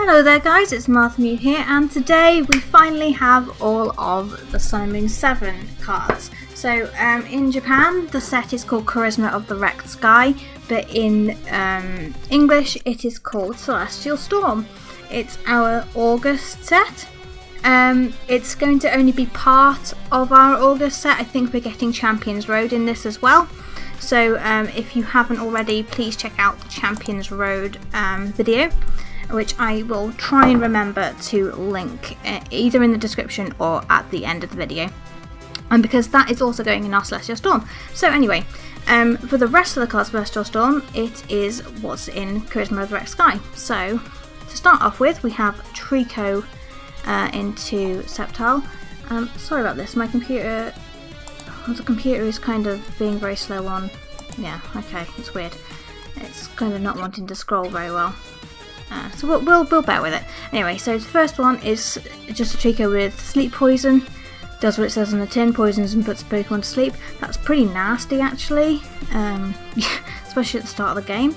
Hello there guys, it's MarthaMew here, and today we finally have all of the SM7 cards. So in Japan the set is called Charisma of the Wrecked Sky, but in English it is called Celestial Storm. It's our August set. It's going to only be part of our August set. I think we're getting Champions Road in this as well. So if you haven't already, please check out the Champions Road video, which I will try and remember to link either in the description or at the end of the video, and because that is also going in our Celestial Storm. So anyway, for the rest of the cards Celestial Storm, it is what's in Charisma of the Wrecked Sky. So to start off with, we have Trico into Sceptile. Sorry about this, my computer, the computer is kind of being very slow on, yeah, okay, it's weird. It's kind of not wanting to scroll very well. So we'll bear with it. Anyway, so the first one is just a Trico with Sleep Poison. Does what it says on the tin, poisons and puts the Pokemon to sleep. That's pretty nasty actually, especially at the start of the game.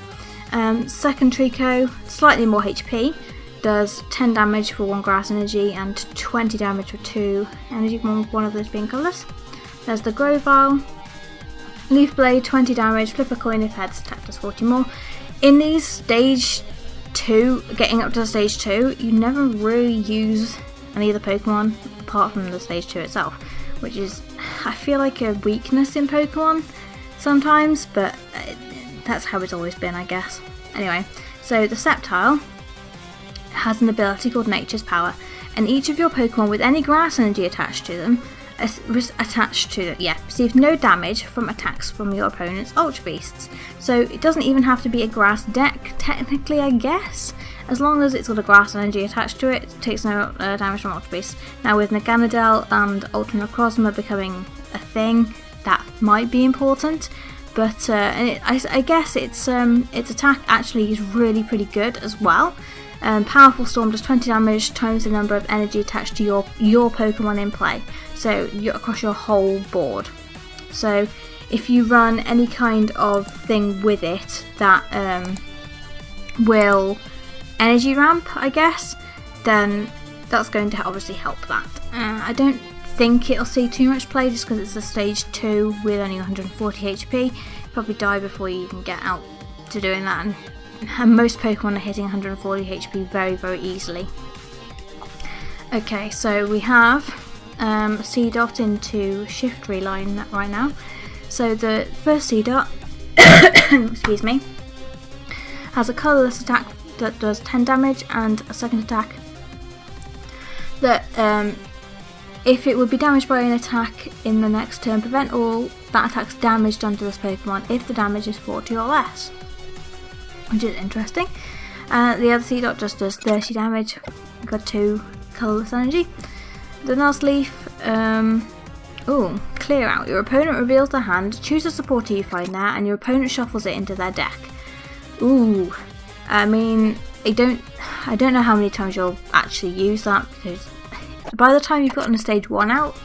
Second Trico, slightly more HP. Does 10 damage for 1 grass energy and 20 damage for 2 energy, one of those being colourless. There's the Grovyle. Leaf Blade, 20 damage, flip a coin if heads, attack does 40 more. In these stage 2, getting up to stage 2, you never really use any of the Pokemon apart from the stage 2 itself, which is, I feel like, a weakness in Pokemon sometimes, but that's how it's always been, I guess. Anyway, so the Sceptile has an ability called Nature's Power, and each of your Pokemon with any grass energy attached to them receive no damage from attacks from your opponent's Ultra Beasts. So it doesn't even have to be a grass deck, technically, I guess. As long as it's got a grass energy attached to it, it takes no damage from Ultra Beasts. Now with Naganadel and Ultra Necrozma becoming a thing, that might be important. But I guess its attack actually is really pretty good as well. Powerful Storm does 20 damage times the number of energy attached to your Pokemon in play, so you're across your whole board. So if you run any kind of thing with it that will energy ramp, I guess, then that's going to obviously help that. I don't think it'll see too much play just because it's a stage 2 with only 140 HP. Probably die before you even get out to doing that, and most Pokemon are hitting 140 HP very, very easily. Okay, so we have C-Dot into Shiftry line right now. So the first C-Dot, excuse me, has a colourless attack that does 10 damage, and a second attack that, if it would be damaged by an attack in the next turn, prevent all that attack's damage done to this Pokemon if the damage is 40 or less, which is interesting. The other C-Dot just does 30 damage, got 2 colourless energy. The Nuzleaf, clear out. Your opponent reveals their hand, choose a supporter you find there, and your opponent shuffles it into their deck. Ooh, I mean, I don't know how many times you'll actually use that, because by the time you've gotten a stage 1 out,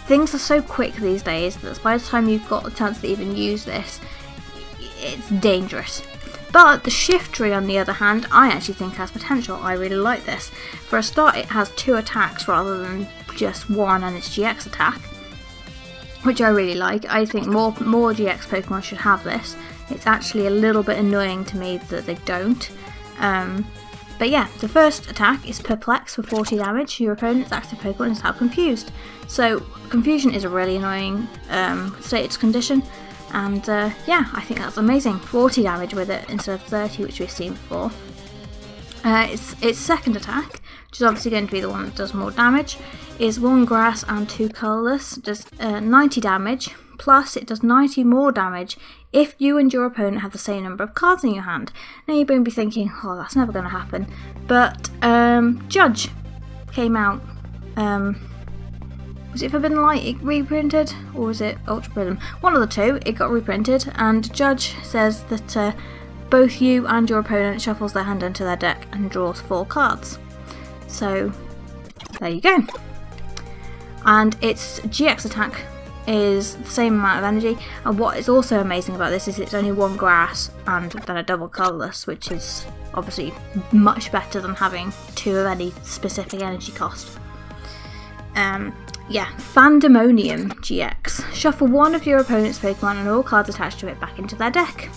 things are so quick these days that by the time you've got a chance to even use this, it's dangerous. But the Shiftry, on the other hand, I actually think has potential. I really like this. For a start, it has 2 attacks rather than just 1 and its GX attack, which I really like. I think more GX Pokemon should have this. It's actually a little bit annoying to me that they don't. But yeah, the first attack is Perplex for 40 damage. Your opponent's active Pokemon is now confused. So Confusion is a really annoying status condition. And yeah, I think that's amazing. 40 damage with it instead of 30, which we've seen before. Its second attack, which is obviously going to be the one that does more damage, is 1 grass and 2 colourless. Does 90 damage, plus it does 90 more damage if you and your opponent have the same number of cards in your hand. Now you're going to be thinking, oh, that's never going to happen. But Judge came out. Was it Forbidden Light it reprinted, or was it Ultra Prism? One of the two, it got reprinted, and Judge says that both you and your opponent shuffles their hand into their deck and draws 4 cards. So, there you go. And its GX attack is the same amount of energy, and what is also amazing about this is it's only one grass and then a double colourless, which is obviously much better than having 2 of any specific energy cost. Yeah, Pandemonium GX. Shuffle 1 of your opponent's Pokemon and all cards attached to it back into their deck.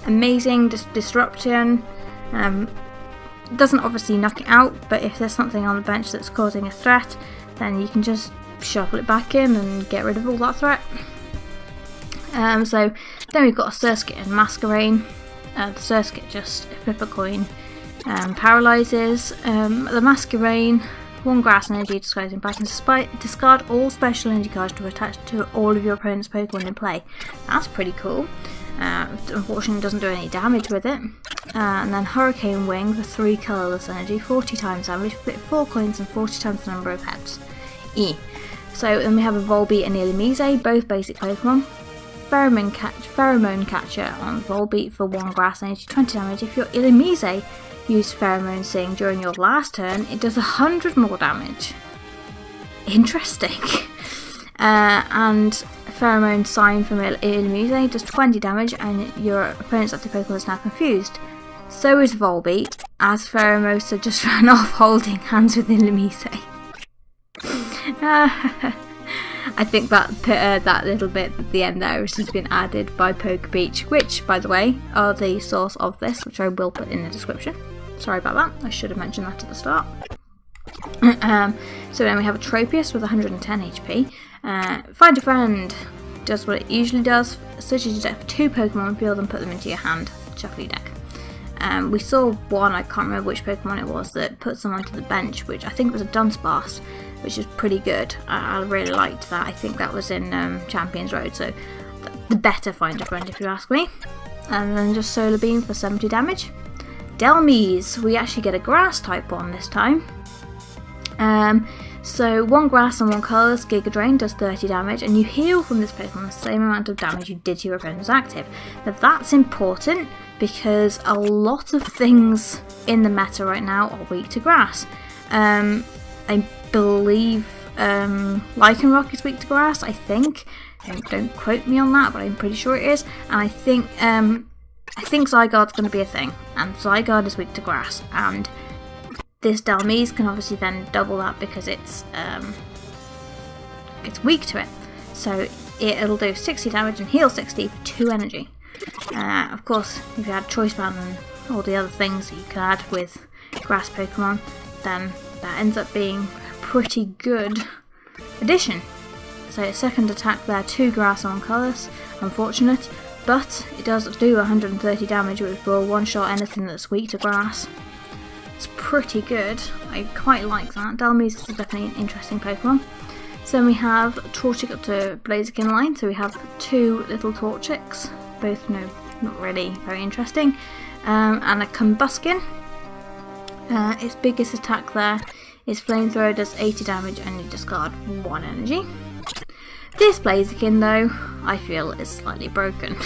Amazing disruption. Doesn't obviously knock it out, but if there's something on the bench that's causing a threat, then you can just shuffle it back in and get rid of all that threat. So then we've got a Surskit and Masquerain. The Surskit just flip a coin, paralyzes. The Masquerain, 1 grass energy, disguising back, and discard all special energy cards to attach to all of your opponent's Pokemon in play. That's pretty cool. Unfortunately, doesn't do any damage with it. And then Hurricane Wing, the 3 colourless energy, 40 times damage, flip 4 coins and 40 times the number of heads. So then we have a Volbeat and Illumise, both basic Pokemon. Pheromone Catcher on Volbeat for 1 grass energy, 20 damage. If your Illumise used Pheromone Sing during your last turn, it does 100 more damage. Interesting. And Pheromone Sign from Illumise does 20 damage, and your opponent's active Pokemon is now confused. So is Volbeat, as Pheromosa just ran off holding hands with Illumise. I think that little bit at the end there has been added by Poke Beach, which, by the way, are the source of this, which I will put in the description. Sorry about that, I should have mentioned that at the start. So then we have a Tropius with 110 HP. Find a friend, does what it usually does, searches your deck for 2 Pokemon, field and put them into your hand, shuffle your deck. We saw one, I can't remember which Pokemon it was, that put someone to the bench, which I think was a Dunsparce, which is pretty good. I really liked that. I think that was in Champions Road, so the better Find a Friend if you ask me. And then just Solar Beam for 70 damage. Delmise, we actually get a grass type one this time. So 1 grass and 1 colourless, Giga Drain does 30 damage, and you heal from this Pokemon the same amount of damage you did to your opponent's active. Now that's important because a lot of things in the meta right now are weak to grass. I believe Lycanroc is weak to grass, I think. Don't quote me on that, but I'm pretty sure it is. And I think Zygarde's going to be a thing, and Zygarde is weak to grass, and this Delmise can obviously then double that because it's weak to it. So it'll do 60 damage and heal 60 for 2 energy. Of course, if you add Choice Band and all the other things that you can add with grass Pokemon, then that ends up being a pretty good addition. So second attack there, 2 grass and 1 colourless, unfortunate, but it does do 130 damage, which will one-shot anything that's weak to grass. It's pretty good. I quite like that. Delmise is definitely an interesting Pokemon. So then we have Torchic up to Blaziken line. So we have 2 little Torchics, both not really very interesting, and a Combuskin. Its biggest attack there is Flamethrower, does 80 damage, and you discard 1 energy. This Blaziken, though, I feel is slightly broken.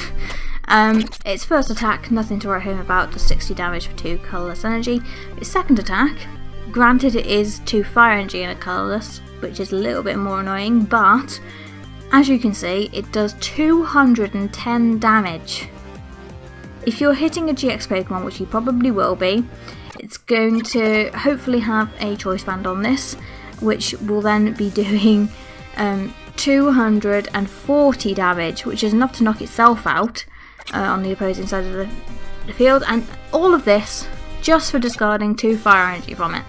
Its first attack, nothing to write home about, does 60 damage for 2 colourless energy. Its second attack, granted it is 2 fire energy and a colourless, which is a little bit more annoying, but as you can see, it does 210 damage. If you're hitting a GX Pokemon, which you probably will be, it's going to hopefully have a Choice Band on this, which will then be doing 240 damage, which is enough to knock itself out on the opposing side of the field, and all of this just for discarding 2 fire energy from it.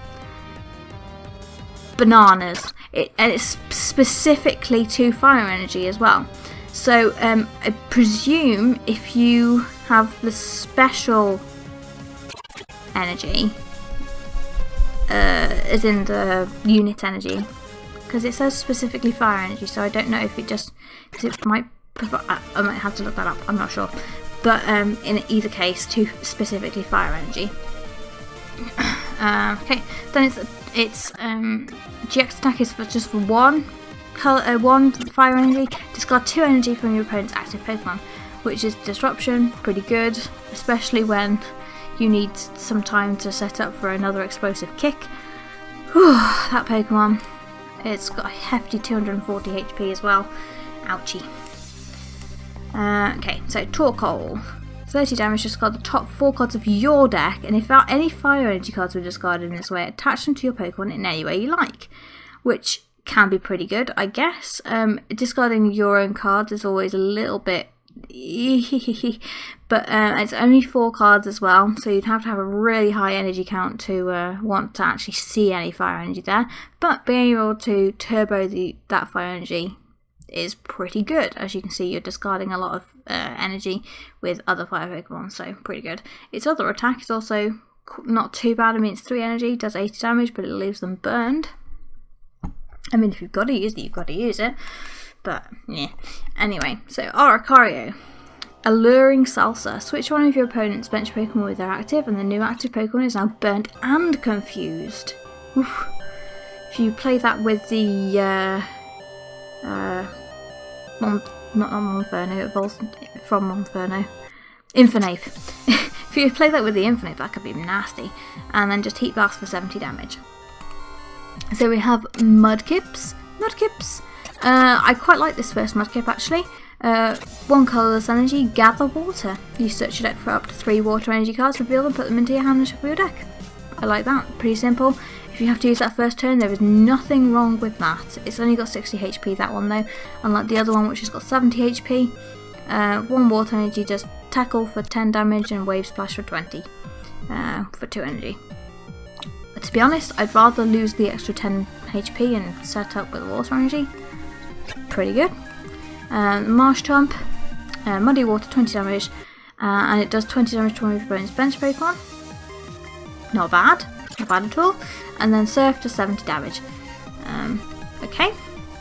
Bananas. And it's specifically 2 fire energy as well. So I presume if you have the special energy, as in the unit energy, because it says specifically fire energy, so I don't know if it just, because it might provide, I might have to look that up, I'm not sure, but in either case, 2 specifically fire energy. Okay, then it's GX attack is just for 1 fire energy, discard 2 energy from your opponent's active Pokemon, which is disruption, pretty good, especially when you need some time to set up for another explosive kick. Whew, that Pokemon, it's got a hefty 240 HP as well. Ouchie. Okay, so Torkoal. 30 damage, discard the top 4 cards of your deck, and if any fire energy cards were discarded in this way, attach them to your Pokemon in any way you like, which can be pretty good, I guess. Discarding your own cards is always a little bit but it's only 4 cards as well, so you'd have to have a really high energy count to want to actually see any fire energy there, but being able to turbo that fire energy is pretty good. As you can see, you're discarding a lot of energy with other fire Pokemon, so pretty good. Its other attack is also not too bad. I mean, it's 3 energy, does 80 damage, but it leaves them burned. I mean, if you've got to use it, you've got to use it, but yeah. Anyway, so Arcario. Alluring Salsa. Switch one of your opponent's bench Pokemon with their active, and the new active Pokemon is now burnt and confused. Oof. If you play that with the not Monferno, it evolves from Monferno. Infernape. If you play that with the Infernape, that could be nasty. And then just Heat Blast for 70 damage. So we have Mudkips. I quite like this first Mudkip actually. 1 colourless energy, gather water. You search your deck for up to 3 water energy cards, reveal them, put them into your hand and shuffle your deck. I like that, pretty simple. If you have to use that first turn, there is nothing wrong with that. It's only got 60 HP, that one though, unlike the other one which has got 70 HP. 1 water energy does tackle for 10 damage and wave splash for 20 for 2 energy. But to be honest, I'd rather lose the extra 10 HP and set up with water energy. Pretty good. Marsh Tomp, Muddy Water, 20 damage, and it does 20 damage to one of your opponent's bench Pokemon. Not bad at all. And then Surf does 70 damage. Okay,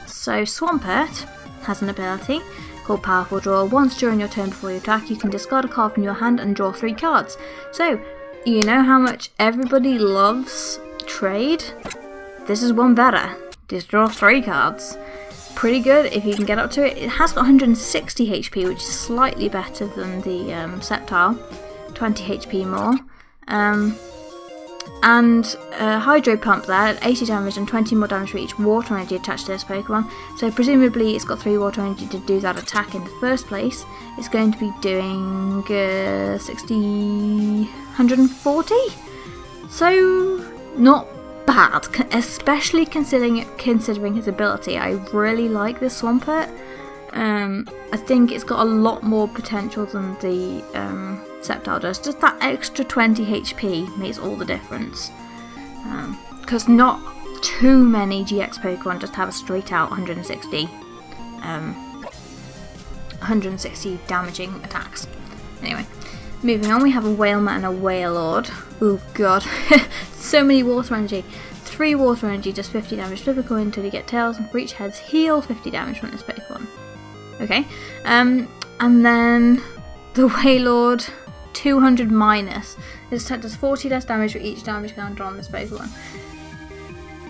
so Swampert has an ability called Powerful Draw. Once during your turn before you attack, you can discard a card from your hand and draw 3 cards. So, you know how much everybody loves trade? This is one better. Just draw 3 cards. Pretty good if you can get up to it. It has got 160 HP, which is slightly better than the Sceptile. 20 HP more. And Hydro Pump there, 80 damage and 20 more damage for each water energy attached to this Pokemon. So presumably it's got 3 water energy to do that attack in the first place. It's going to be doing 140. So not bad, especially considering his ability. I really like this Swampert. I think it's got a lot more potential than the Sceptile does. Just that extra 20 HP makes all the difference. Because not too many GX Pokemon just have a straight out 160 damaging attacks. Anyway, moving on, we have a Whalemon and a Wailord. Oh god, so many water energy. 3 water energy does 50 damage. Flip a coin until you get tails, and for each heads, heal 50 damage from this Pokemon. Okay, and then the Wailord, 200 minus. This attack does 40 less damage for each damage counter on this Pokemon.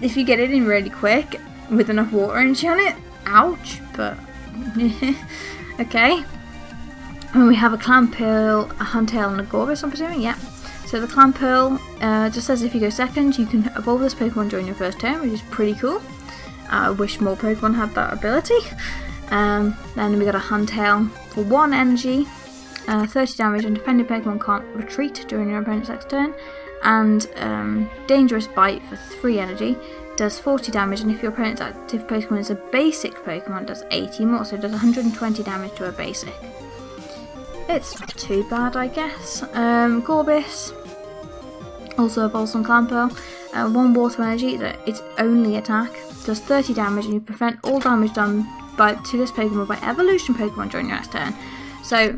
If you get it in really quick, with enough water energy on it, ouch, but okay. And we have a Clamperl, a Huntail, and a Gorbis, I'm presuming, yeah. So the Clamperl just says if you go second, you can evolve this Pokemon during your first turn, which is pretty cool. I wish more Pokemon had that ability. Then we got a Huntail for 1 energy, 30 damage, and defending Pokemon can't retreat during your opponent's next turn. And Dangerous Bite for 3 energy, does 40 damage, and if your opponent's active Pokemon is a basic Pokemon, does 80 more, so it does 120 damage to a basic. It's not too bad, I guess. Gorbis also evolves on Clamperl. 1 water energy, that its only attack does 30 damage, and you prevent all damage done to this Pokemon by evolution Pokemon during your next turn. So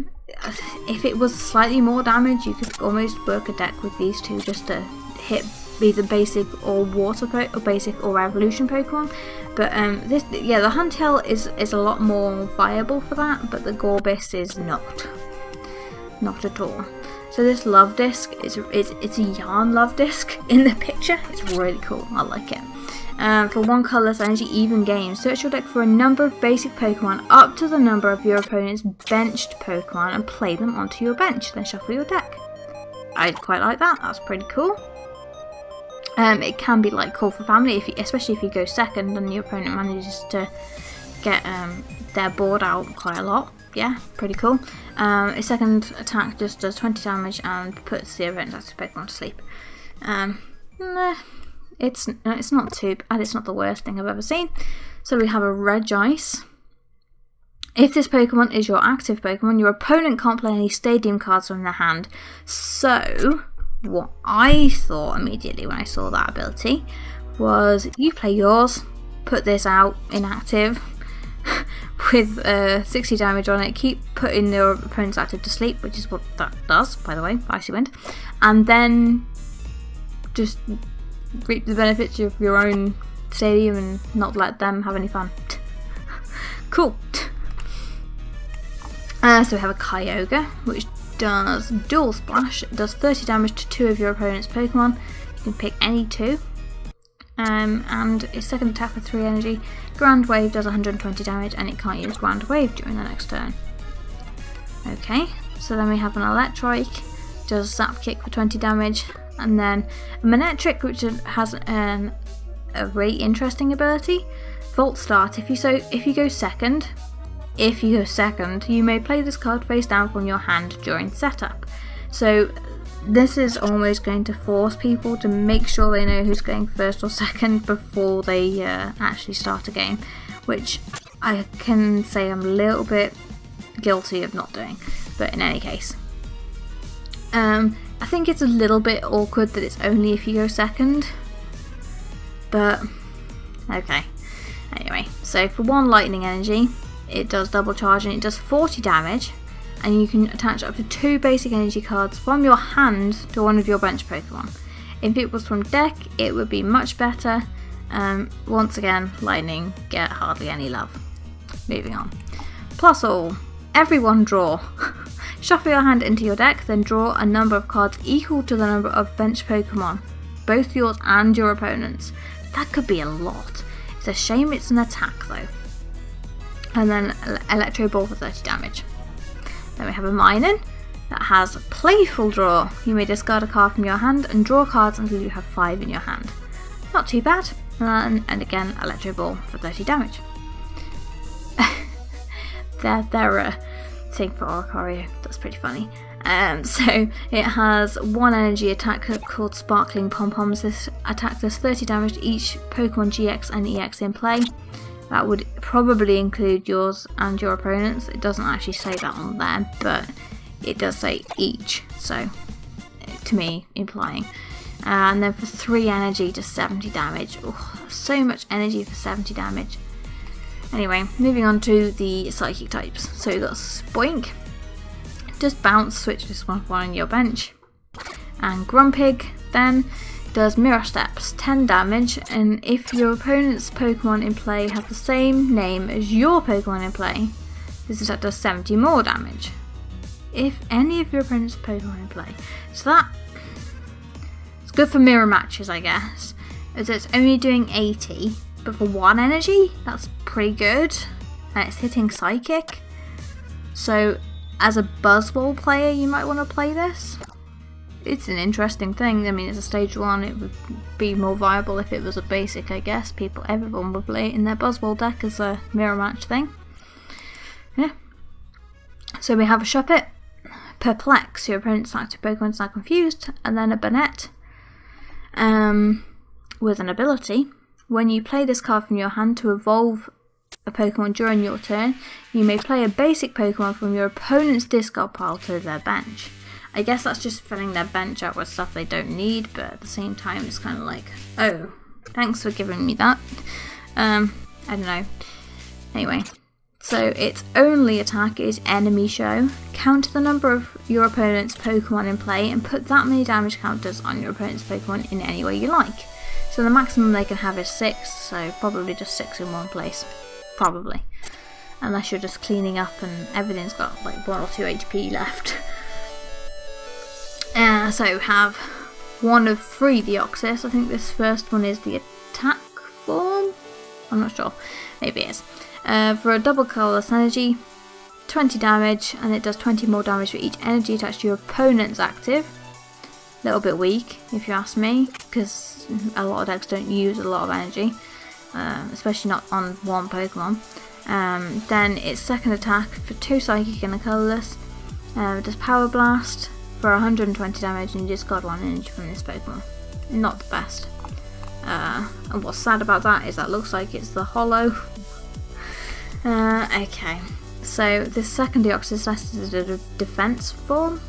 if it was slightly more damage, you could almost work a deck with these two just to hit either basic or basic or evolution Pokemon. But the Huntail is a lot more viable for that, but the Gorbis is not at all. So this love disc it's a yarn love disc in the picture. It's really cool. I like it. For 1 colourless energy, even game, search your deck for a number of basic Pokemon up to the number of your opponent's benched Pokemon and play them onto your bench, then shuffle your deck. I quite like that, that's pretty cool. It can be like Call for Family, especially if you go second and your opponent manages to get their board out quite a lot. Yeah, pretty cool. Its second attack just does 20 damage and puts the opponent's active Pokemon to sleep. It's not too bad, it's not the worst thing I've ever seen. So we have a Regice. If this Pokemon is your active Pokemon, your opponent can't play any Stadium cards from their hand. So, what I thought immediately when I saw that ability was you play yours, put this out inactive with 60 damage on it, keep putting your opponent's active to sleep, which is what that does, by the way, Icy Wind, and then just reap the benefits of your own Stadium and not let them have any fun. Cool. So we have a Kyogre, which does Dual Splash. It does 30 damage to 2 of your opponent's Pokemon. You can pick any 2. And its second attack with 3 energy. Grand Wave does 120 damage, and it can't use Grand Wave during the next turn. Okay, so then we have an Electrike, does Zap Kick for 20 damage, and then a Manectric, which has a really interesting ability. Volt Start. If you go second, you may play this card face down from your hand during setup. So this is almost going to force people to make sure they know who's going first or second before they actually start a game, which I can say I'm a little bit guilty of not doing, but in any case. I think it's a little bit awkward that it's only if you go second, but okay. Anyway, so for 1 lightning energy, it does double charge and it does 40 damage, and you can attach up to 2 basic energy cards from your hand to one of your bench Pokemon. If it was from deck, it would be much better. Once again, lightning get hardly any love. Moving on. Plus all, everyone draw. Shuffle your hand into your deck, then draw a number of cards equal to the number of bench Pokemon, both yours and your opponent's. That could be a lot. It's a shame it's an attack though. And then Electro Ball for 30 damage. Then we have a Minun that has Playful Draw. You may discard a card from your hand and draw cards until you have 5 in your hand. Not too bad. And again, Electro Ball for 30 damage. they're a thing for Oricorio. That's pretty funny. So it has 1 energy attack called Sparkling Pom-Poms. This attack does 30 damage to each Pokemon GX and EX in play. That would probably include yours and your opponent's. It doesn't actually say that on there, but it does say each, so to me, implying. And then for 3 energy to 70 damage. Oh, so much energy for 70 damage. Anyway, moving on to the psychic types. So we've got Spoink. Just bounce, switch this one on your bench. And Grumpig then does Mirror Steps, 10 damage, and if your opponent's Pokemon in play have the same name as your Pokemon in play, this attack does 70 more damage. If any of your opponent's Pokemon in play. So it's good for mirror matches, I guess, as it's only doing 80, but for 1 energy, that's pretty good, and it's hitting Psychic. So as a Buzzball player, you might want to play this. It's an interesting thing. I mean, it's a stage 1. It would be more viable if it was a basic, I guess. Everyone would play it in their Buzzball deck as a mirror match thing. Yeah. So we have a Shuppet, Perplex. Your opponent's active Pokemon is now confused, and then a Banette. With an ability, when you play this card from your hand to evolve a Pokemon during your turn, you may play a basic Pokemon from your opponent's discard pile to their bench. I guess that's just filling their bench out with stuff they don't need, but at the same time it's kind of like, oh, thanks for giving me that. I don't know. Anyway, so its only attack is Enemy Show. Count the number of your opponent's Pokemon in play and put that many damage counters on your opponent's Pokemon in any way you like. So the maximum they can have is 6, so probably just 6 in one place. Probably. Unless you're just cleaning up and everything's got like 1 or 2 HP left. So have 1 of 3 Deoxys. I think this first one is the attack form. I'm not sure. Maybe it is. For a double colourless energy, 20 damage, and it does 20 more damage for each energy attached to your opponent's active. A little bit weak, if you ask me, because a lot of decks don't use a lot of energy, especially not on one Pokemon. Then its second attack for 2 psychic and a colourless. It does Power Blast for 120 damage and you discard 1 energy from this Pokemon. Not the best. And what's sad about that is that looks like it's the holo. Okay, so this second Deoxys is a defense form,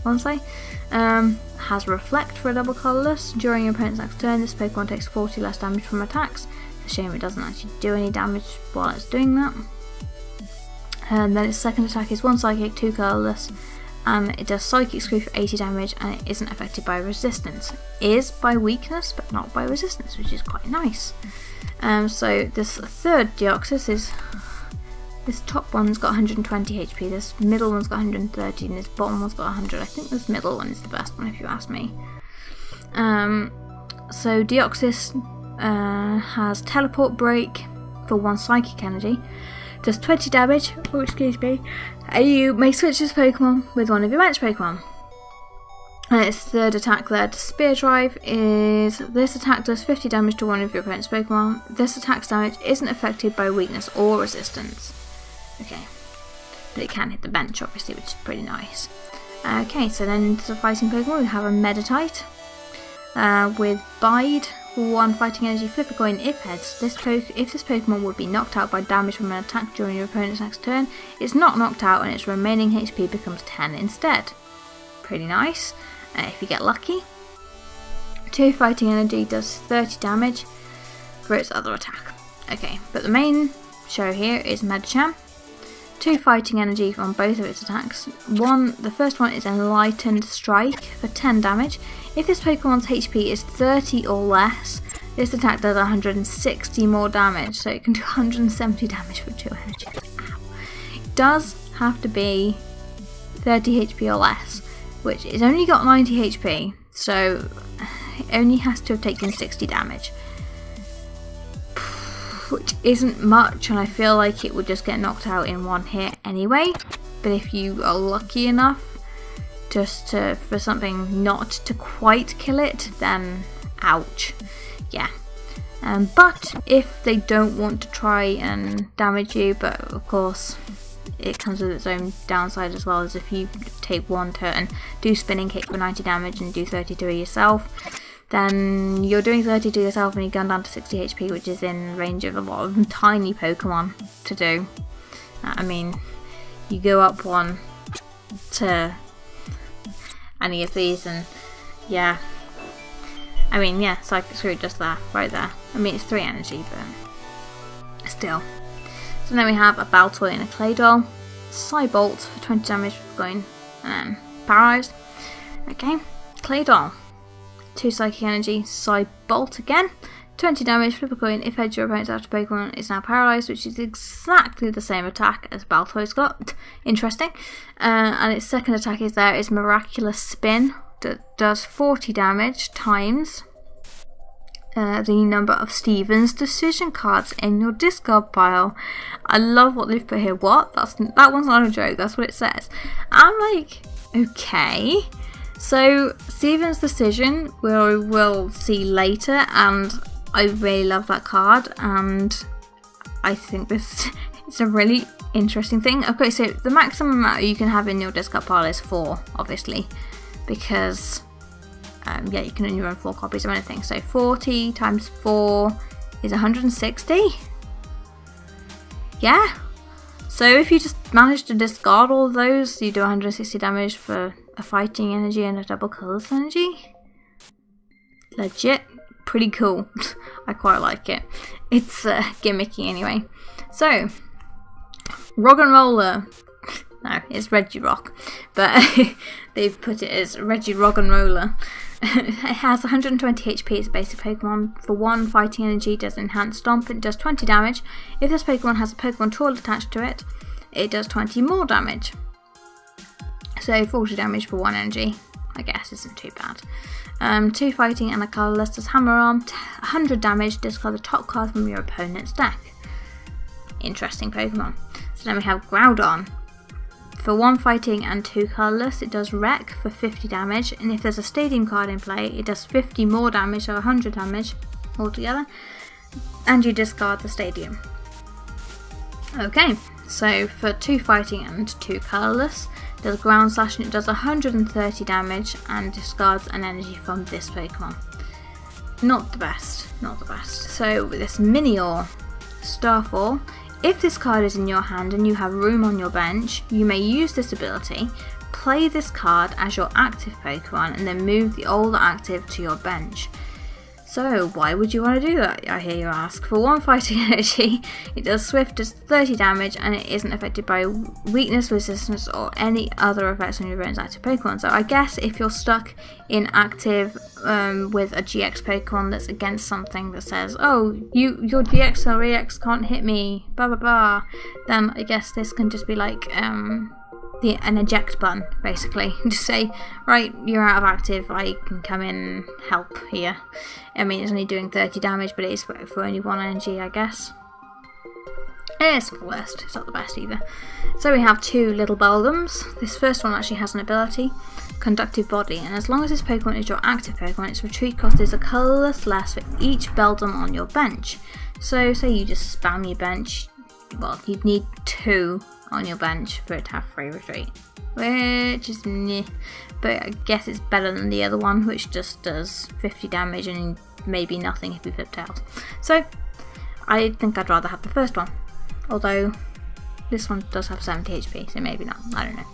I want to say. Has Reflect for a double colourless. During your opponent's next turn, this Pokemon takes 40 less damage from attacks. It's a shame it doesn't actually do any damage while it's doing that. And then its second attack is 1 psychic, 2 colourless, and it does Psychic Screw for 80 damage, and it isn't affected by resistance. It is by weakness, but not by resistance, which is quite nice. So this third Deoxys is, this top one's got 120 HP, this middle one's got 130, and this bottom one's got 100. I think this middle one is the best one if you ask me. So Deoxys has Teleport Break for 1 psychic energy, does 20 damage, oh excuse me, and you may switch this Pokemon with one of your bench Pokemon. And its third attack there, Spear Drive, is this attack does 50 damage to one of your opponent's Pokemon. This attack's damage isn't affected by weakness or resistance. Okay, but it can hit the bench obviously, which is pretty nice. Okay, so then into the fighting Pokemon we have a Meditite with Bide. For 1 fighting energy, flip a coin. If heads, if this Pokemon would be knocked out by damage from an attack during your opponent's next turn, it's not knocked out and its remaining HP becomes 10 instead. Pretty nice, if you get lucky. 2 fighting energy does 30 damage for its other attack. Okay, but the main show here is Medicham. 2 fighting energy on both of its attacks. The first one is Enlightened Strike for 10 damage. If this Pokemon's HP is 30 or less, this attack does 160 more damage, so it can do 170 damage for 2 energy. Ow. It does have to be 30 HP or less, which it's only got 90 HP, so it only has to have taken 60 damage. Which isn't much, and I feel like it would just get knocked out in 1 hit anyway. But if you are lucky enough just for something not to quite kill it, then ouch. Yeah. But if they don't want to try and damage you, but of course it comes with its own downside as well, as if you take 1 turn, do Spinning Kick for 90 damage and do 32 yourself, then you're doing 30 to yourself and you gun down to 60 HP, which is in range of a lot of tiny Pokemon to do. I mean, you go up 1 to any of these and yeah. I mean, yeah, Psychic Screw just there, right there. I mean, it's 3 energy, but still. So then we have a Baltoy and a Claydol. Psybolt for 20 damage for going Paralysed. Okay, Claydol. 2 Psychic Energy, Psybolt again. 20 damage, flip a coin. If heads, your opponent's after Pokemon is now Paralysed, which is exactly the same attack as Baltoy's got. Interesting. And its second attack is there. It's Miraculous Spin. That does 40 damage times the number of Steven's decision cards in your discard pile. I love what they've put here. What? That one's not a joke. That's what it says. I'm like, okay. So Steven's Decision we'll see later, and I really love that card, and I think this is a really interesting thing. Okay, so the maximum amount you can have in your discard pile is 4, obviously, because yeah, you can only run 4 copies of anything. So 40 times 4 is 160. Yeah. So if you just manage to discard all of those, you do 160 damage for a fighting energy and a double colourless energy. Legit. Pretty cool. I quite like it. It's gimmicky anyway. So, Roggenrola. No, it's Regirock, but they've put it as Roggenrola. It has 120 HP. It's a basic Pokemon. For 1 fighting energy, does Enhanced Stomp. It does 20 damage. If this Pokemon has a Pokemon tool attached to it, it does 20 more damage. So 40 damage for 1 energy, I guess, isn't too bad. 2 fighting and a colourless, does Hammer Arm, 100 damage, discard the top card from your opponent's deck. Interesting Pokemon. So then we have Groudon. For 1 fighting and 2 colourless, it does Wreck for 50 damage, and if there's a Stadium card in play, it does 50 more damage, so 100 damage altogether, and you discard the Stadium. Okay, so for 2 fighting and 2 colourless, it does ground slash and it does 130 damage and discards an energy from this Pokemon. Not the best, not the best. So with this Minior Starfall, if this card is in your hand and you have room on your bench, you may use this ability, play this card as your active Pokemon and then move the older active to your bench. So why would you want to do that, I hear you ask? For 1 fighting energy, it does Swift, does 30 damage, and it isn't affected by weakness, resistance, or any other effects on your opponent's active Pokemon. So I guess if you're stuck in active with a GX Pokemon that's against something that says, oh, your GX or EX can't hit me, blah blah blah, then I guess this can just be like an eject button, basically. Just say, right, you're out of active, I can come in and help here. I mean, it's only doing 30 damage, but it is for only 1 energy, I guess. It's not the worst, it's not the best either. So we have 2 little Beldums. This first one actually has an ability, Conductive Body, and as long as this Pokemon is your active Pokemon, its retreat cost is a colourless less for each Beldum on your bench. So say you just spam your bench, well, you'd need 2 on your bench for it to have free retreat, which is meh, but I guess it's better than the other one, which just does 50 damage and maybe nothing if you flip tails. So I think I'd rather have the first one, although this one does have 70 HP, so maybe not, I don't know.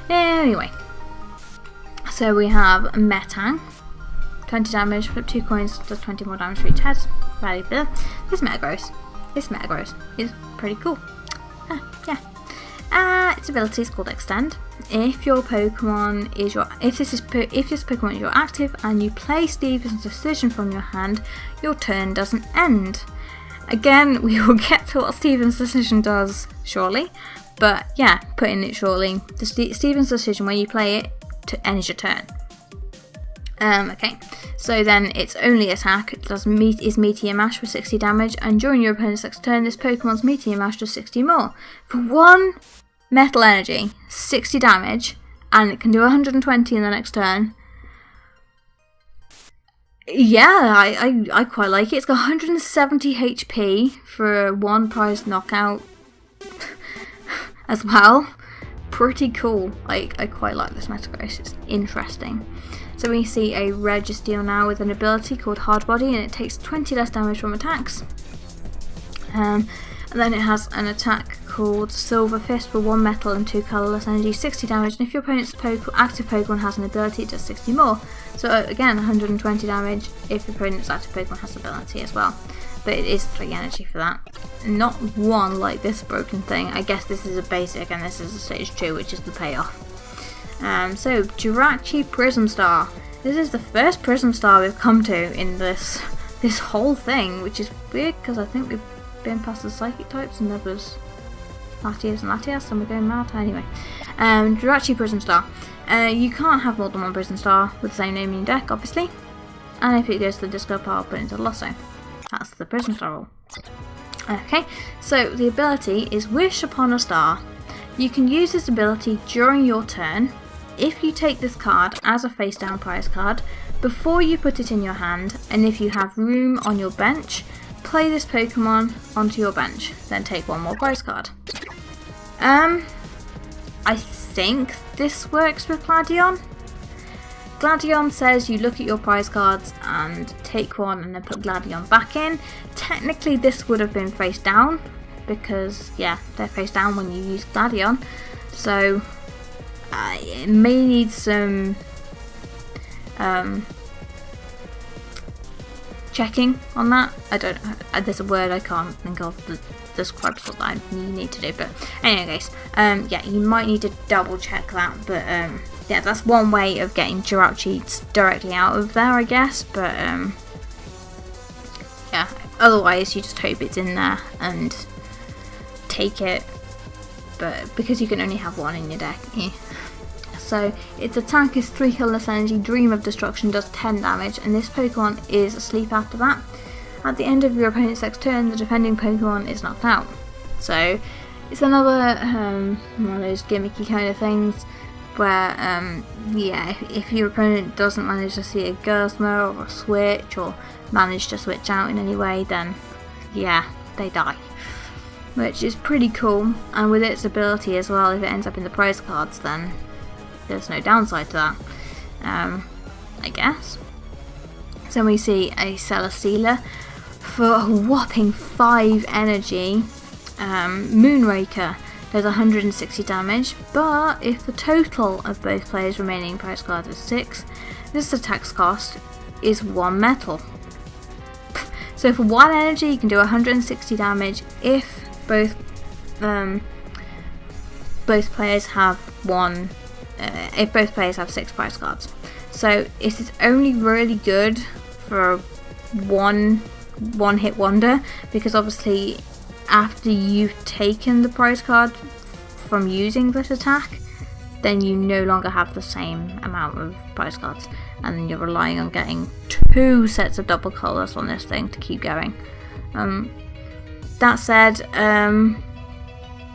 Anyway, so we have Metang, 20 damage, flip 2 coins, does 20 more damage for each head. Very good. This Metagross is pretty cool. Yeah. Its ability is called Extend. If your Pokemon is if this Pokemon is your active and you play Steven's Decision from your hand, your turn doesn't end. Again, we will get to what Steven's Decision does shortly, but yeah, put in it shortly. The Steven's Decision, when you play it, ends your turn. Okay, so then its only attack is Meteor Mash for 60 damage, and during your opponent's next turn, this Pokemon's Meteor Mash does 60 more. For 1 Metal Energy, 60 damage, and it can do 120 in the next turn. Yeah, I quite like it. It's got 170 HP for 1 prize knockout as well. Pretty cool. I quite like this Metagross, it's interesting. So we see a Registeel now with an ability called Hard Body, and it takes 20 less damage from attacks. And then it has an attack called Silver Fist for 1 metal and 2 colourless energy, 60 damage, and if your opponent's active Pokemon has an ability, it does 60 more. So again, 120 damage if your opponent's active Pokemon has an ability as well. But it is 3 energy for that. Not 1 like this broken thing. I guess this is a basic and this is a stage 2, which is the payoff. So Jirachi Prism Star. This is the first Prism Star we've come to in this whole thing, which is weird because I think we've been past the Psychic types and there was Latias and Latias and we're going mad. Anyway, Jirachi Prism Star. You can't have more than 1 Prism Star with the same name in your deck, obviously. And if it goes to the discard pile, put it into the Lost Zone. That's the Prism Star rule. Okay, so the ability is Wish Upon a Star. You can use this ability during your turn if you take this card as a face down prize card before you put it in your hand, and if you have room on your bench, play this Pokemon onto your bench, then take 1 more prize card. I think this works with Gladion. Gladion says you look at your prize cards and take 1 and then put Gladion back in. Technically this would have been face down because, yeah, they're face down when you use Gladion. So it may need some checking on that. I don't know, there's a word I can't think of that describes what you need to do, but anyway guys, yeah, you might need to double check that, but yeah, that's one way of getting Jirachi directly out of there, I guess, but yeah, otherwise you just hope it's in there and take it, but because you can only have 1 in your deck, yeah. So its attack is 3 colourless energy, Dream of Destruction, does 10 damage, and this Pokemon is asleep after that. At the end of your opponent's next turn, the defending Pokemon is knocked out. So it's another one of those gimmicky kind of things where, yeah, if your opponent doesn't manage to see a Guzma or a Switch or manage to switch out in any way, then yeah, they die. which is pretty cool, and with its ability as well, if it ends up in the prize cards, then there's no downside to that, I guess. So we see a Celesteela for a whopping 5 energy. Moonraker does 160 damage, but if the total of both players' remaining prize cards is 6, this attack's cost is 1 metal. So for 1 energy you can do 160 damage if both players have if both players have 6 prize cards. So it is only really good for one hit wonder, because obviously after you've taken the prize card from using this attack, then you no longer have the same amount of prize cards, and then you're relying on getting 2 sets of double colours on this thing to keep going. That said,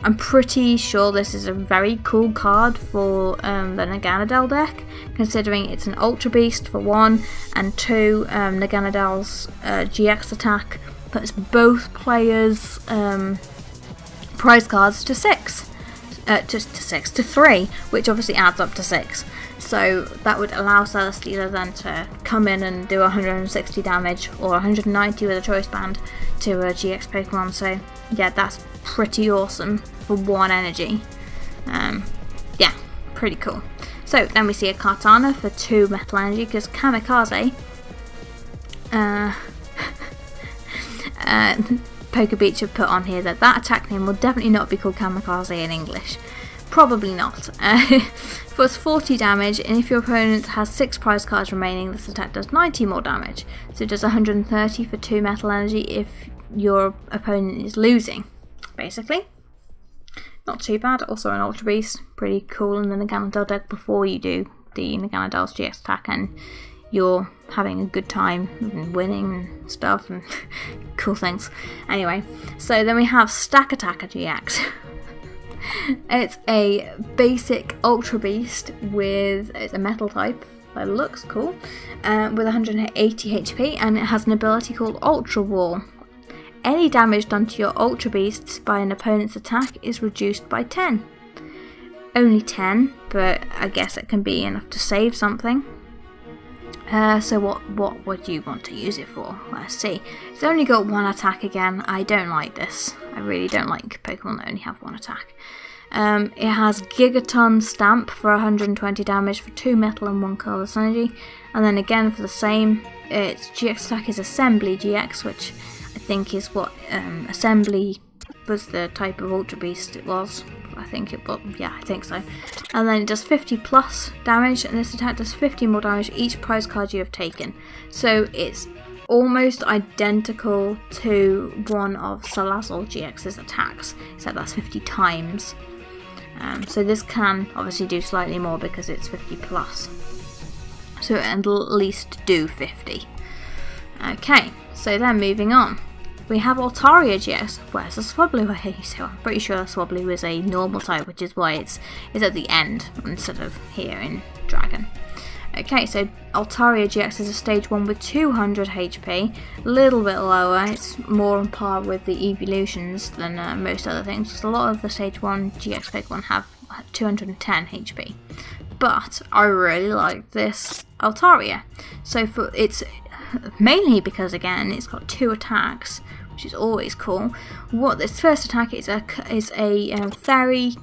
I'm pretty sure this is a very cool card for the Naganadel deck, considering it's an Ultra Beast for 1, and 2, Naganadel's GX attack puts both players' prize cards to 3, which obviously adds up to 6. So that would allow Celesteela then to come in and do 160 damage, or 190 with a choice band, to a GX Pokemon. So yeah, that's pretty awesome for 1 energy. Yeah, pretty cool. So then we see a Kartana for 2 metal energy, because Kamikaze, Pokebeach have put on here that attack name will definitely not be called Kamikaze in English. Probably not. For 40 damage, and if your opponent has 6 prize cards remaining, this attack does 90 more damage. So it does 130 for 2 metal energy if your opponent is losing, basically. Not too bad. Also an Ultra Beast, pretty cool in the Naganadel deck before you do the Naganadel's GX attack and you're having a good time and winning and stuff and cool things. Anyway, so then we have Stack Attacker GX. It's a basic Ultra Beast it's a metal type, that looks cool, with 180 HP, and it has an ability called Ultra Wall. Any damage done to your Ultra Beasts by an opponent's attack is reduced by 10. Only 10, but I guess it can be enough to save something. So what would you want to use it for? Let's see. It's only got 1 attack again. I don't like this. I really don't like Pokemon that only have 1 attack. It has Gigaton Stamp for 120 damage for 2 metal and 1 colourless energy. And then again for the same, its GX attack is Assembly GX, which I think is what Assembly was the type of Ultra Beast it was. I think it was, yeah, I think so. And then it does 50 plus damage, and this attack does 50 more damage each prize card you have taken. So it's almost identical to one of Salazzle GX's attacks, except that's 50 times. So this can obviously do slightly more because it's 50 plus. So it'll at least do 50. Okay, so then moving on. We have Altaria GX. Where's the Swablu? So I'm pretty sure Swablu is a normal type, which is why it's at the end instead of here in Dragon. Okay, so Altaria GX is a stage 1 with 200 HP, a little bit lower. It's more on par with the evolutions than most other things, because a lot of the stage 1 GX Pokemon have 210 HP. But I really like this Altaria. So it's mainly because, again, it's got 2 attacks, which is always cool. What this first attack is a fairy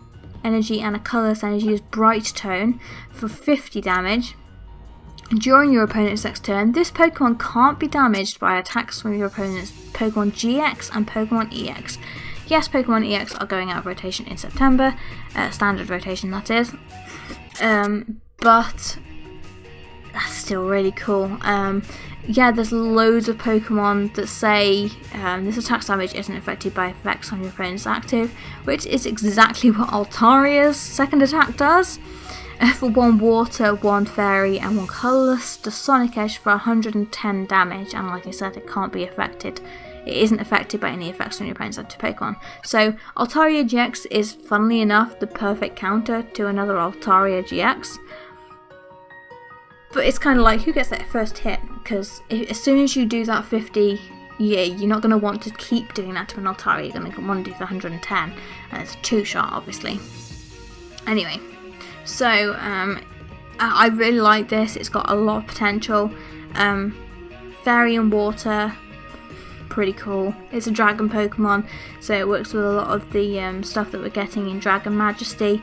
energy and a colourless energy is Bright Tone for 50 damage. During your opponent's next turn, this Pokemon can't be damaged by attacks from your opponent's Pokemon GX and Pokemon EX. Yes, Pokemon EX are going out of rotation in September, standard rotation that is, but that's still really cool. Yeah, there's loads of Pokemon that say this attack's damage isn't affected by effects on your opponent's active, which is exactly what Altaria's second attack does. For 1 water, 1 fairy, and 1 colourless, the Sonic Edge for 110 damage, and like I said, it can't be affected. It isn't affected by any effects on your opponent's active Pokemon. So Altaria GX is, funnily enough, the perfect counter to another Altaria GX. But it's kind of like, who gets that first hit? Because as soon as you do that 50 yeah, you're not going to want to keep doing that to an Altaria. You're going to want to do the 110, and it's a 2-shot, obviously. Anyway, so I really like this. It's got a lot of potential. Fairy and water, pretty cool. It's a dragon Pokemon, so it works with a lot of the stuff that we're getting in Dragon Majesty.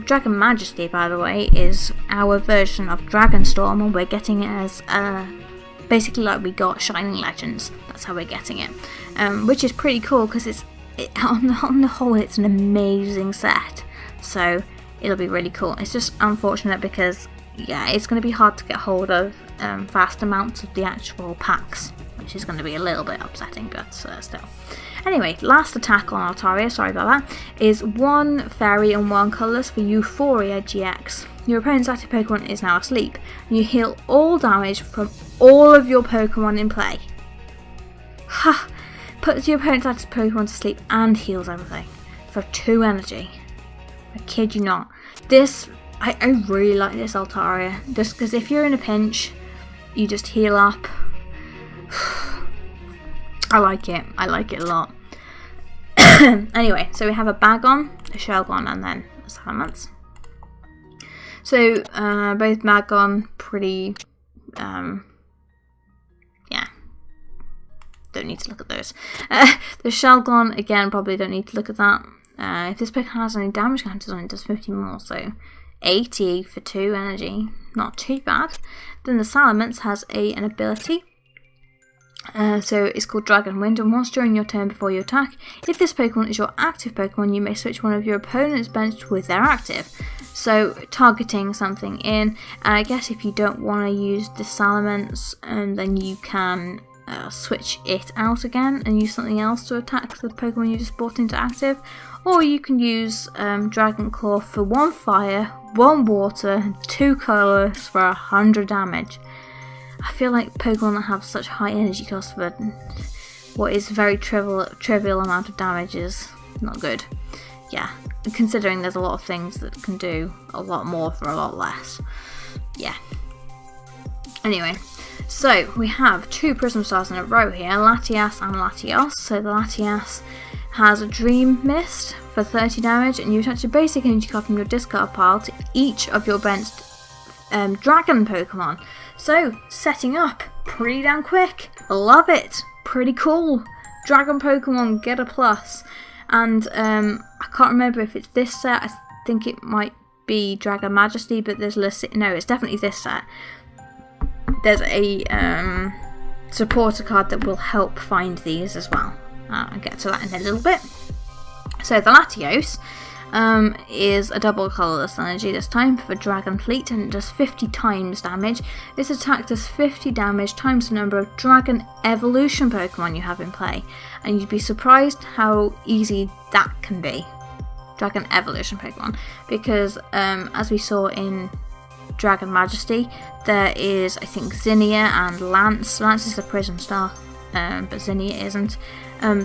Dragon Majesty, by the way, is our version of Dragon Storm, and we're getting it as basically like we got Shining Legends. That's how we're getting it, which is pretty cool because on the whole it's an amazing set. So it'll be really cool. It's just unfortunate because yeah, it's going to be hard to get hold of vast amounts of the actual packs, which is going to be a little bit upsetting, but still. Anyway, last attack on Altaria, sorry about that, is 1 Fairy and 1 colourless for Euphoria GX. Your opponent's active Pokemon is now asleep. You heal all damage from all of your Pokemon in play. Ha! Puts your opponent's active Pokemon to sleep and heals everything for 2 energy. I kid you not. This, I really like this Altaria. Just because if you're in a pinch, you just heal up. I like it a lot. Anyway, so we have a Bagon, a Shelgon, and then a Salamence. So both Bagon pretty, yeah, don't need to look at those. The Shelgon, again, probably don't need to look at that. If this Pokemon has any damage counters on it, does 50 more, so 80 for 2 energy, not too bad. Then the Salamence has an ability. So it's called Dragon Wind, and once during your turn before you attack, if this Pokemon is your active Pokemon, you may switch one of your opponent's bench with their active. So targeting something in, and I guess if you don't want to use the Salamence, then you can switch it out again and use something else to attack the Pokemon you just brought into active. Or you can use Dragon Claw for 1 fire, 1 water, and 2 colours for 100 damage. I feel like Pokemon that have such high energy costs for what is very trivial amount of damage is not good. Yeah, considering there's a lot of things that can do a lot more for a lot less. Yeah. Anyway, so we have 2 Prism Stars in a row here, Latias and Latios. So the Latias has a Dream Mist for 30 damage, and you attach a basic energy card from your discard pile to each of your benched dragon Pokemon. So, setting up pretty damn quick. Love it. Pretty cool. Dragon Pokemon get a plus. And I can't remember if it's this set. I think it might be Dragon Majesty, but there's no, it's definitely this set. There's a supporter card that will help find these as well. I'll get to that in a little bit. So the Latios is a double colourless energy this time for Dragon Fleet, and it does 50 times damage. This attack does 50 damage times the number of Dragon Evolution Pokemon you have in play, and you'd be surprised how easy that can be. Dragon Evolution Pokemon, because as we saw in Dragon Majesty, there is, I think, Zinnia and Lance. Lance is the Prism Star, but Zinnia isn't.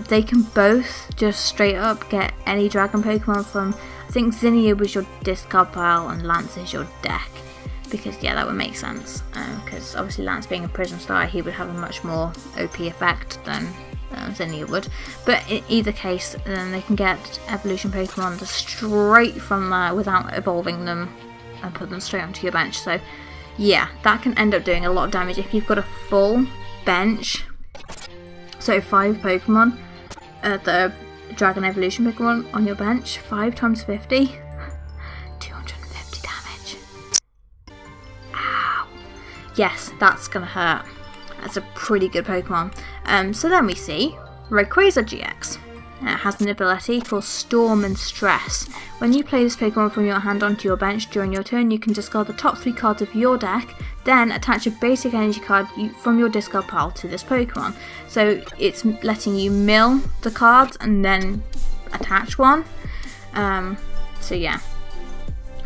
They can both just straight up get any Dragon Pokemon from, I think Zinnia was your discard pile and Lance is your deck. Because yeah, that would make sense. Because obviously Lance being a Prism Star, he would have a much more OP effect than Zinnia would. But in either case, they can get Evolution Pokemon just straight from there without evolving them and put them straight onto your bench. So yeah, that can end up doing a lot of damage if you've got a full bench. So 5 Pokemon, the Dragon Evolution Pokemon on your bench, 5 times 50, 250 damage. Ow. Yes, that's gonna hurt. That's a pretty good Pokemon. So then we see Rayquaza GX. It has an ability called Storm and Stress. When you play this Pokemon from your hand onto your bench during your turn, you can discard the top 3 cards of your deck, then attach a basic energy card from your discard pile to this Pokemon. So it's letting you mill the cards and then attach one. So yeah,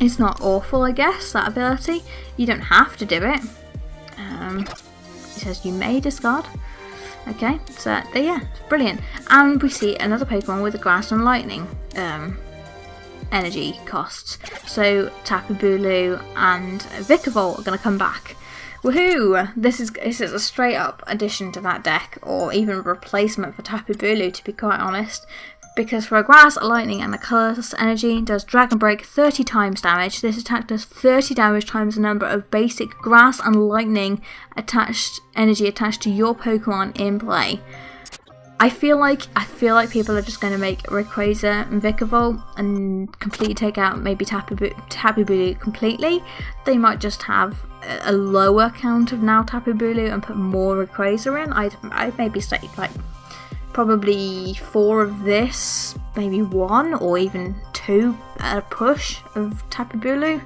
it's not awful, I guess, that ability. You don't have to do it. It says you may discard. Okay, so yeah, it's brilliant. And we see another Pokemon with a Grass and Lightning energy costs. So Tapu Bulu and Vikavolt are going to come back, Woohoo! This is a straight up addition to that deck, or even a replacement for Tapu Bulu, to be quite honest. Because for a grass, a lightning, and a colourless energy, does Dragon Break 30 times damage. This attack does 30 damage times the number of basic grass and lightning energy attached to your Pokemon in play. I feel like people are just going to make Rayquaza and Vikavolt and completely take out maybe Tapu Bulu completely. They might just have a lower count of now Tapu Bulu and put more Rayquaza in. I'd maybe say like probably 4 of this, maybe 1 or even 2 at a push of Tapu Bulu.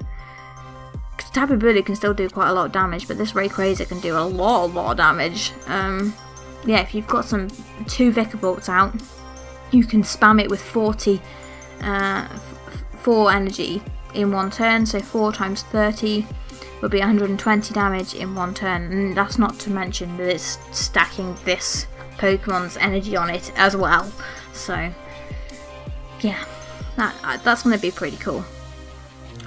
Because Tapu Bulu can still do quite a lot of damage, but this Rayquaza can do a lot of damage. Yeah, if you've got 2 Vikavolts out, you can spam it with 4 energy in one turn, so 4 times 30 will be 120 damage in one turn, and that's not to mention that it's stacking this Pokemon's energy on it as well. So yeah, that's going to be pretty cool.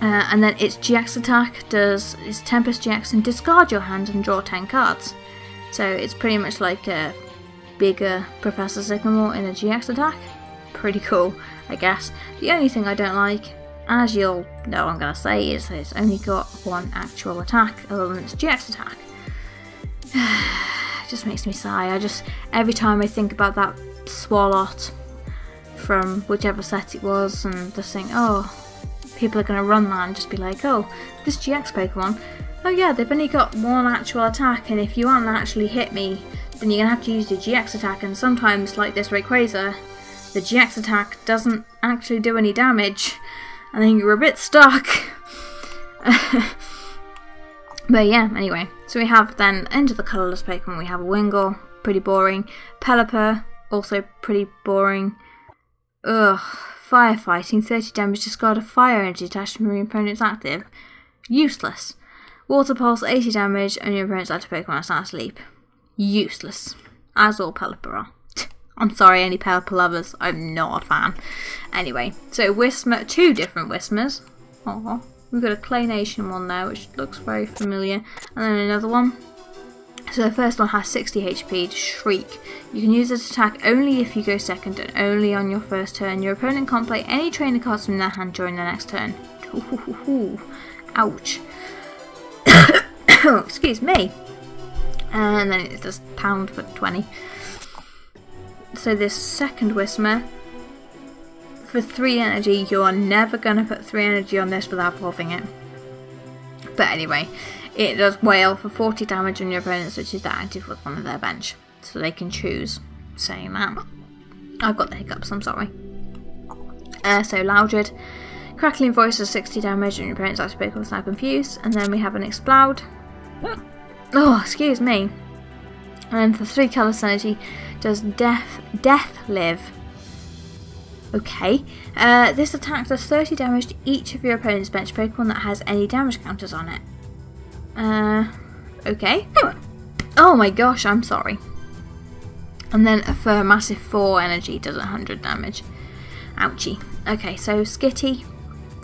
And then its GX attack does its Tempest GX and discard your hand and draw 10 cards. So it's pretty much like a bigger Professor Sycamore in a GX attack. Pretty cool, I guess. The only thing I don't like, as you'll know I'm going to say, is that it's only got 1 actual attack other than its GX attack. It just makes me sigh. Every time I think about that Swalot from whichever set it was and just think, oh, people are going to run that and just be like, oh, this GX Pokemon, oh yeah, they've only got 1 actual attack, and if you want to actually hit me, then you're going to have to use your GX attack, and sometimes, like this Rayquaza, the GX attack doesn't actually do any damage, and then you're a bit stuck. But yeah, anyway, so we have then, into the colourless Pokemon, we have a Wingull, pretty boring, Pelipper, also pretty boring, Firefighting, 30 damage, discard a fire energy attached to your opponent's active, useless. Water Pulse, 80 damage, and your opponent's active Pokemon is not asleep. Useless. As all Pelipper are. I'm sorry, any Pelipper lovers, I'm not a fan. Anyway, so Whismur, 2 different Whismurs. Aww. We've got a Clay Nation one there, which looks very familiar. And then another one. So the first one has 60 HP, Shriek. You can use this attack only if you go second and only on your first turn. Your opponent can't play any trainer cards from their hand during their next turn. Ouch. Excuse me. And then it does pound for 20. So this second Whismur, for 3 energy, you are never going to put 3 energy on this without evolving it. But anyway, it does Wail for 40 damage on your opponent switches that active with one of their bench. So they can choose, saying that. I've got the hiccups, I'm sorry. So Loudred, Crackling Voice does 60 damage on your opponent's active Pokemon is now confused. And then we have an Explode. Oh, excuse me. And for 3 colourless energy, does Death Live. Okay. This attack does 30 damage to each of your opponent's bench Pokemon that has any damage counters on it. Okay. Oh my gosh, I'm sorry. And then for a massive 4 energy, does 100 damage. Ouchie. Okay, so Skitty,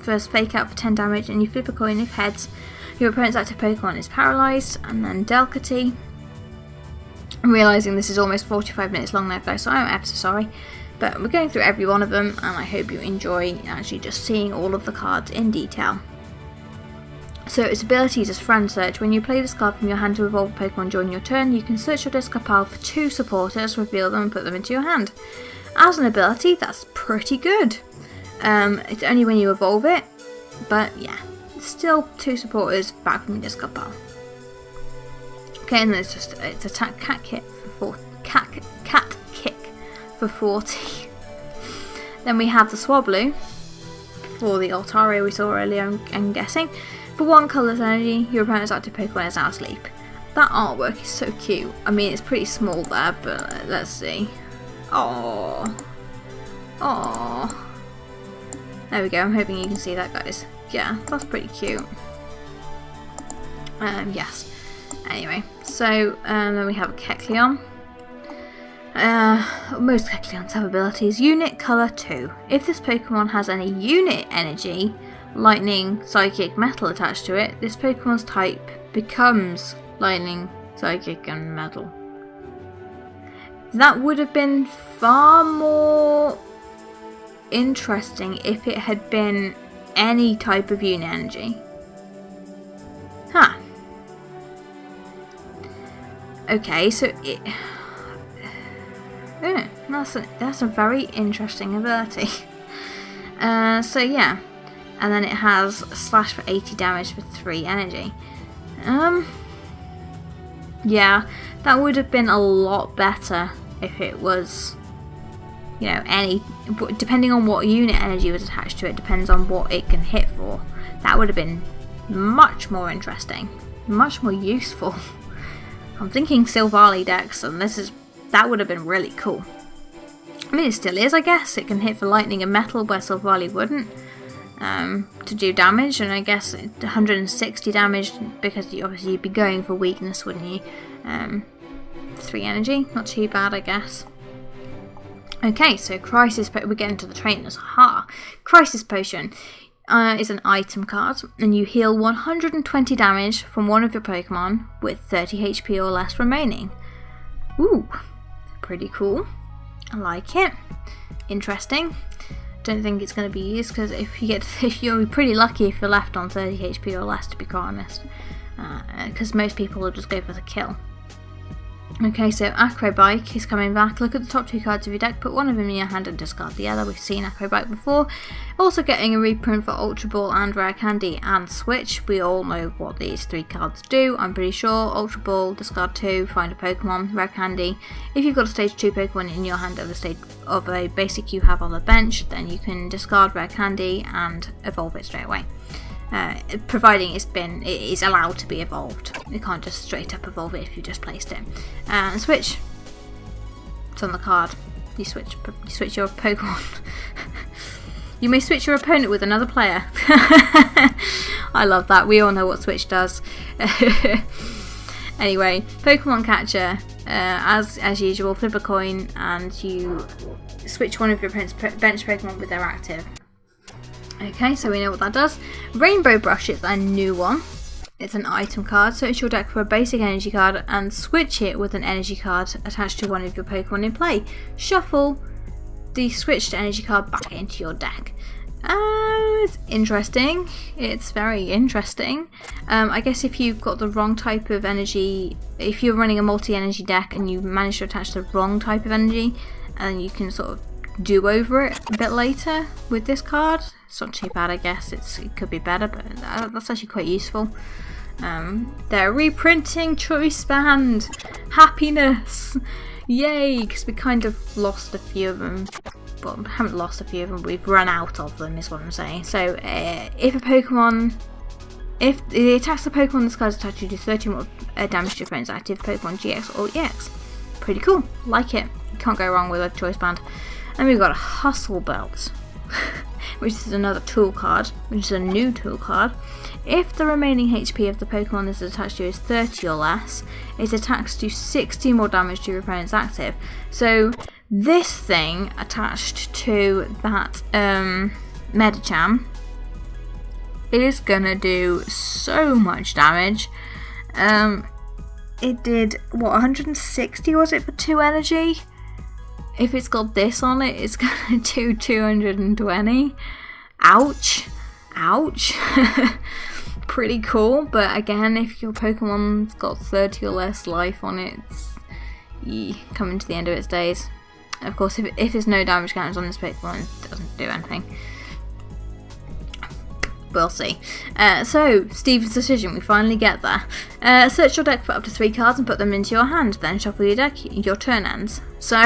first Fake Out for 10 damage, and you flip a coin if heads. Your opponent's active Pokemon is paralysed. And then Delcatty. I'm realising this is almost 45 minutes long now, guys, so I'm ever so sorry. But we're going through every one of them, and I hope you enjoy actually just seeing all of the cards in detail. So its abilities is Friend Search. When you play this card from your hand to evolve a Pokemon during your turn, you can search your discard pile for 2 supporters, reveal them and put them into your hand. As an ability, that's pretty good. It's only when you evolve it, but yeah, still 2 supporters back from your discard pile. Okay, and then it's attack cat kick for 40. Then we have the Swablu for the Altaria we saw earlier, I'm guessing. For 1 colourless energy, your opponent's active Pokemon is now asleep. That artwork is so cute. I mean, it's pretty small there, but let's see. Oh, there we go. I'm hoping you can see that, guys. Yeah, that's pretty cute. Yes. Anyway, so then we have a Kecleon. Most Kecleons have abilities. Unit Color 2. If this Pokemon has any unit energy, lightning, psychic, metal attached to it, this Pokemon's type becomes lightning, psychic, and metal. That would have been far more interesting if it had been any type of unit energy. Huh. Okay, so it... that's a very interesting ability. So yeah. And then it has slash for 80 damage for 3 energy. Yeah, that would have been a lot better if it was, you know, any, depending on what unit energy was attached to it, depends on what it can hit for. That would have been much more interesting, much more useful. I'm thinking Silvally decks, and that would have been really cool. I mean, it still is, I guess. It can hit for lightning and metal where Silvally wouldn't, to do damage, and I guess 160 damage because obviously you'd be going for weakness, wouldn't you? 3 energy, not too bad, I guess. Okay, so we're getting to the trainers. Ha! Crisis Potion is an item card, and you heal 120 damage from one of your Pokemon with 30 HP or less remaining. Ooh, pretty cool. I like it. Interesting. Don't think it's going to be used because if you'll be pretty lucky if you're left on 30 HP or less, to be quite honest, because most people will just go for the kill. Okay, so Acrobike is coming back. Look at the top 2 cards of your deck, put one of them in your hand and discard the other. We've seen Acrobike before. Also getting a reprint for Ultra Ball and Rare Candy and Switch. We all know what these 3 cards do, I'm pretty sure. Ultra Ball, discard 2, find a Pokemon. Rare Candy, if you've got a stage 2 Pokemon in your hand of a basic you have on the bench, then you can discard Rare Candy and evolve it straight away. Providing it is allowed to be evolved. You can't just straight up evolve it if you just placed it. And Switch. It's on the card. You switch your Pokemon. You may switch your opponent with another player. I love that. We all know what Switch does. Anyway, Pokemon Catcher. As usual, flip a coin and you switch one of your bench Pokemon with their active. Okay, so we know what that does. Rainbow Brush is a new one. It's an item card. Search your deck for a basic energy card and switch it with an energy card attached to one of your Pokemon in play. Shuffle the switched energy card back into your deck. It's interesting. It's very interesting. I guess if you've got the wrong type of energy, if you're running a multi-energy deck and you manage to attach the wrong type of energy, and you can sort of do over it a bit later with this card. It's not too bad, I guess. It could be better, but that's actually quite useful. They're reprinting Choice Band. Happiness! Yay! Because we kind of lost a few of them. Well, we haven't lost a few of them. We've run out of them, is what I'm saying. So, if it attacks the Pokemon this card is attached to, do 30 more damage to your opponent's active Pokemon GX or EX. Pretty cool. Like it. You can't go wrong with a Choice Band. And we've got a Hustle Belt, which is another tool card, which is a new tool card. If the remaining HP of the Pokemon this is attached to is 30 or less, it attacks to 60 more damage to your opponent's active. So this thing attached to that Medicham is gonna do so much damage. It did, what, 160 was it for 2 energy? If it's got this on it, it's gonna do 220. Ouch. Ouch. Pretty cool, but again, if your Pokemon's got 30 or less life on it, it's coming to the end of its days. Of course, if there's no damage counters on this Pokemon, it doesn't do anything. We'll see. So, Steven's decision, we finally get there. Search your deck for up to 3 cards and put them into your hand, then shuffle your deck, your turn ends. So,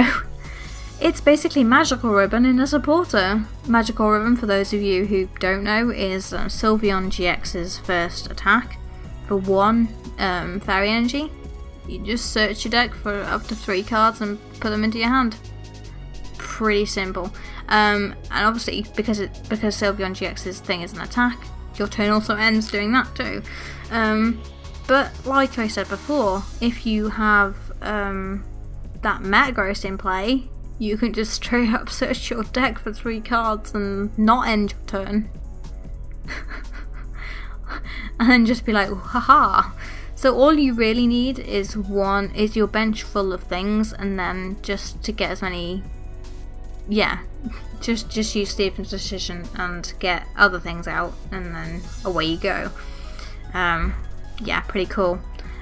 it's basically Magical Ribbon in a supporter. Magical Ribbon, for those of you who don't know, is Sylveon GX's first attack for 1 Fairy Energy. You just search your deck for up to 3 cards and put them into your hand. Pretty simple. And obviously, because Sylveon GX's thing is an attack, your turn also ends doing that too. But like I said before, if you have that Metagross in play, you can just straight up search your deck for 3 cards and not end your turn. And then just be like, haha. So all you really need is your bench full of things, and then just to get as many, just use Stephen's decision and get other things out, and then away you go. Yeah, pretty cool.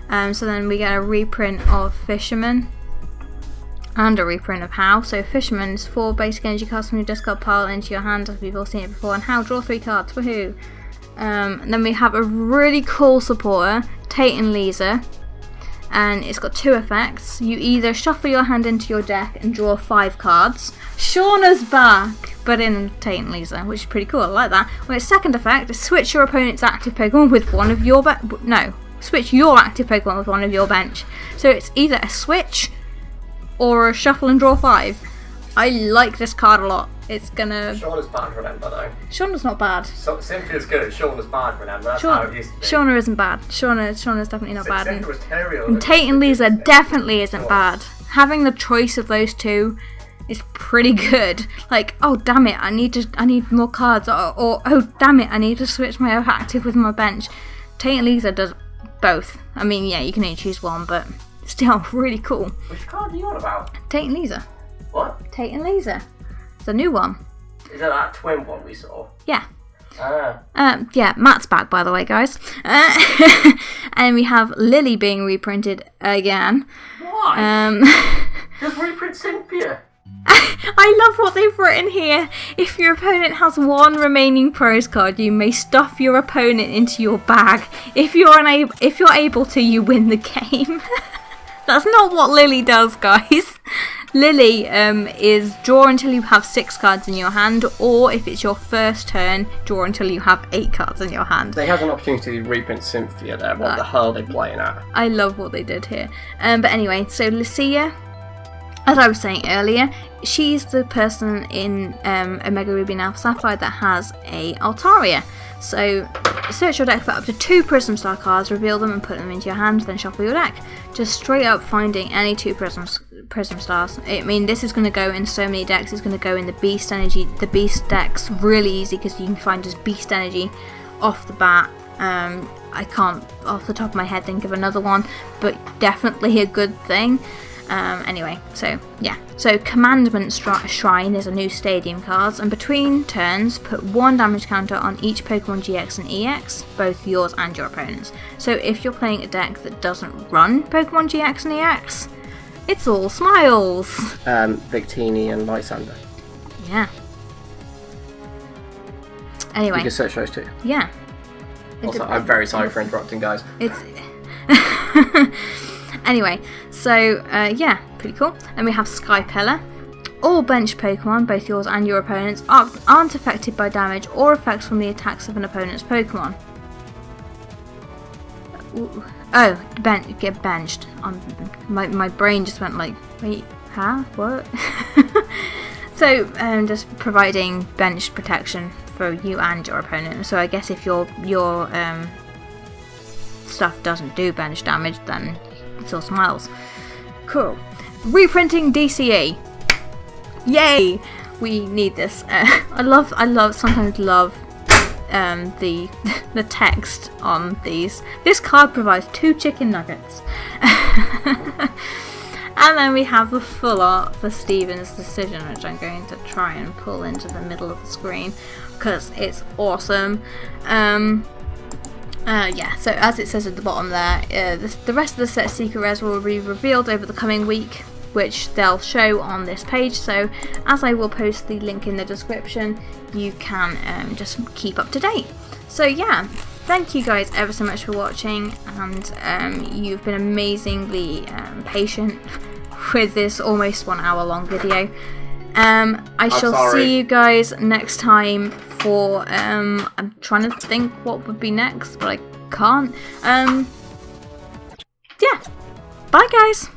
So then we get a reprint of Fisherman and a reprint of How. So Fisherman is 4 basic energy cards from your discard pile into your hand, as we've all seen it before, and How, draw 3 cards, woohoo! Then we have a really cool supporter, Tate and Lisa, and it's got 2 effects. You either shuffle your hand into your deck and draw 5 cards. Shauna's back, but in Tate and Lisa, which is pretty cool, I like that. Well, its second effect is switch your opponent's active Pokemon with one of your switch your active Pokemon with one of your bench. So it's either a switch or a shuffle and draw 5. I like this card a lot. It's gonna... Shauna's bad, remember, though. Shauna's not bad. Cynthia's good. Shauna's bad, remember. That's how it used to be. Shauna isn't bad. Shauna's definitely not bad. Cynthia was terrible. And Tate and Lisa definitely isn't bad. Having the choice of those 2 is pretty good. Like, oh damn it, I need more cards. Or oh damn it, I need to switch my active with my bench. Tate and Lisa does both. I mean, yeah, you can only choose one, but still really cool. Which card are you on about? Tate and Lisa. What? Tate and Lisa. It's a new one. Is that twin one we saw? Yeah. Ah. Yeah, Matt's back, by the way, guys. And we have Lily being reprinted again. Why? Just reprint Cynthia. I love what they've written here. If your opponent has 1 remaining pros card, you may stuff your opponent into your bag. If you're able to, you win the game. That's not what Lily does, guys. Lily is draw until you have 6 cards in your hand, or if it's your first turn, draw until you have 8 cards in your hand. They have an opportunity to reprint Cynthia there. What the hell are they playing at? I love what they did here. But anyway, so Lucia, as I was saying earlier, she's the person in Omega Ruby and Alpha Sapphire that has a Altaria. So search your deck for up to 2 Prism Star cards, reveal them and put them into your hand, then shuffle your deck. Just straight up finding any 2 Prism Stars. I mean, this is going to go in so many decks. It's going to go in the Beast Energy, the Beast decks, really easy because you can find just Beast Energy off the bat. I can't off the top of my head think of another one, but definitely a good thing. Anyway, so yeah. So Commandment Shrine is a new stadium cards, and between turns put 1 damage counter on each Pokemon GX and EX, both yours and your opponent's. So if you're playing a deck that doesn't run Pokemon GX and EX, it's all smiles. Victini and Lysander. Yeah. Anyway. You can search those 2. Yeah. Also, I'm very sorry for interrupting, guys. It's... Anyway, so yeah, pretty cool. And we have Skypella. All bench Pokemon, both yours and your opponent's, aren't affected by damage or effects from the attacks of an opponent's Pokemon. Ooh. Oh, get benched. My brain just went like, wait, huh? What? So, just providing bench protection for you and your opponent. So I guess if your stuff doesn't do bench damage, then it's all smiles. Cool. Reprinting DCE. Yay! We need this. Sometimes love the text on these. This card provides 2 chicken nuggets. And then we have the full art for Stephen's decision, which I'm going to try and pull into the middle of the screen because it's awesome. Yeah, so as it says at the bottom there, the rest of the set secret rares will be revealed over the coming week, which they'll show on this page. So as I will post the link in the description, you can just keep up to date. So yeah, thank you guys ever so much for watching, and you've been amazingly patient with this almost 1 hour long video. I shall see you guys next time for I'm trying to think what would be next, but I can't. Yeah, bye guys.